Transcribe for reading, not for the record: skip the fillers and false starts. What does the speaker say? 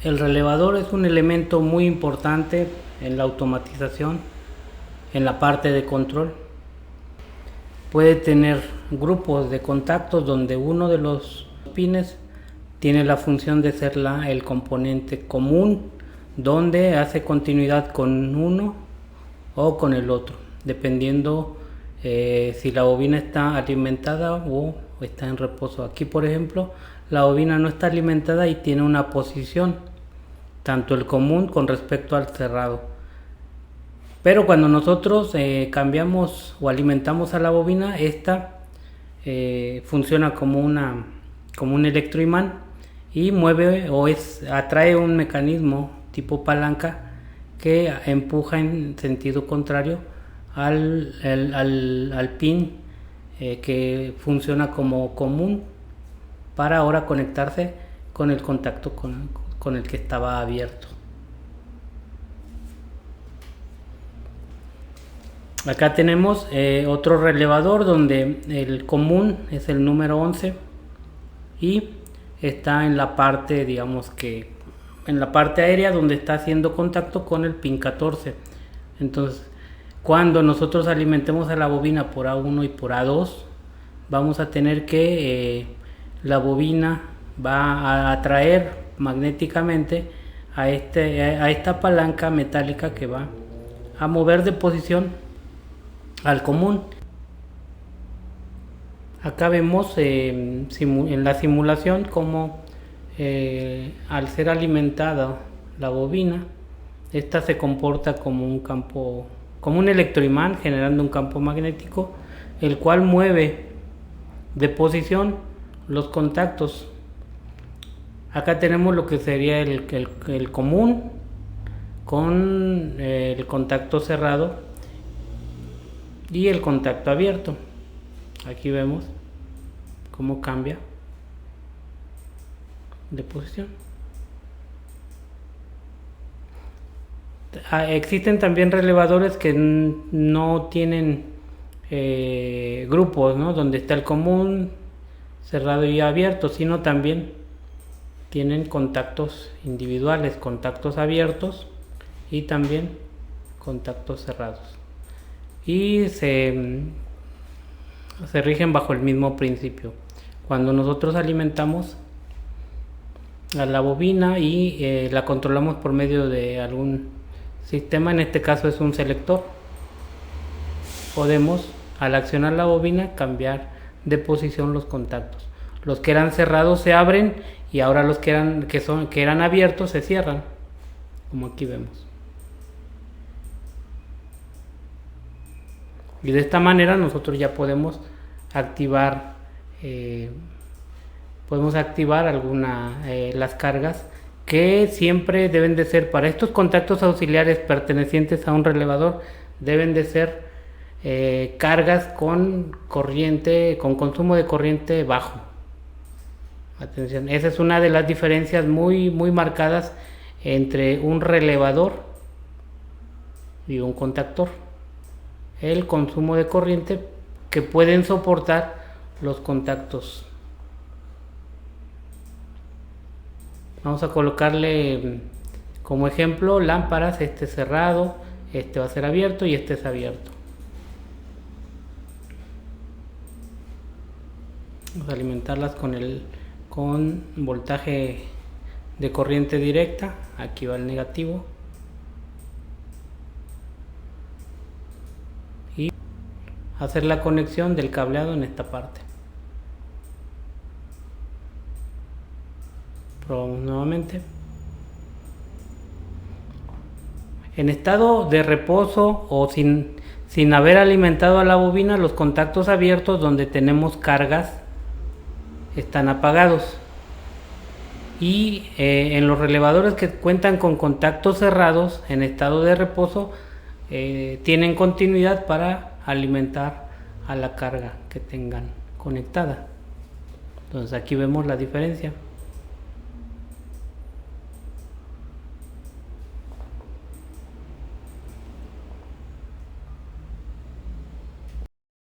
El relevador es un elemento muy importante en la automatización, en la parte de control. Puede tener grupos de contactos donde uno de los pines tiene la función de ser el componente común, donde hace continuidad con uno o con el otro, dependiendo si la bobina está alimentada o está en reposo. Aquí, por ejemplo, la bobina no está alimentada y tiene una posición, tanto el común con respecto al cerrado. Pero cuando nosotros cambiamos o alimentamos a la bobina, esta funciona como un electroimán y mueve o atrae un mecanismo tipo palanca que empuja en sentido contrario al pin que funciona como común para ahora conectarse con el contacto con el que estaba abierto. Acá tenemos otro relevador donde el común es el número 11 y está en la parte, digamos que en la parte aérea, donde está haciendo contacto con el pin 14. Entonces, cuando nosotros alimentemos a la bobina por A1 y por A2, vamos a tener que la bobina va a atraer magnéticamente a esta palanca metálica que va a mover de posición al común. Acá vemos en la simulación como al ser alimentada la bobina, esta se comporta como un campo, como un electroimán, generando un campo magnético, el cual mueve de posición los contactos. Acá tenemos lo que sería el común con el contacto cerrado y el contacto abierto. Aquí vemos cómo cambia de posición. Existen también relevadores que no tienen grupos, ¿no? Donde está el común, cerrado y abierto, sino también tienen contactos individuales, contactos abiertos y también contactos cerrados. Y se rigen bajo el mismo principio. Cuando nosotros alimentamos a la bobina y la controlamos por medio de algún sistema, en este caso es un selector, podemos, al accionar la bobina, cambiar de posición los contactos. Los que eran cerrados se abren y ahora los que eran abiertos se cierran, como aquí vemos. Y de esta manera nosotros ya podemos activar las cargas, que siempre deben de ser para estos contactos auxiliares pertenecientes a un relevador, deben de ser cargas con consumo de corriente bajo. Atención, esa es una de las diferencias muy marcadas entre un relevador y un contactor. El consumo de corriente que pueden soportar los contactos. Vamos a colocarle como ejemplo lámparas, este cerrado, este va a ser abierto y este es abierto. Vamos a alimentarlas con voltaje de corriente directa. Aquí va el negativo y hacer la conexión del cableado en esta parte. Probamos nuevamente. En estado de reposo o sin haber alimentado a la bobina, los contactos abiertos donde tenemos cargas están apagados, y en los relevadores que cuentan con contactos cerrados en estado de reposo tienen continuidad para alimentar a la carga que tengan conectada. Entonces aquí vemos la diferencia.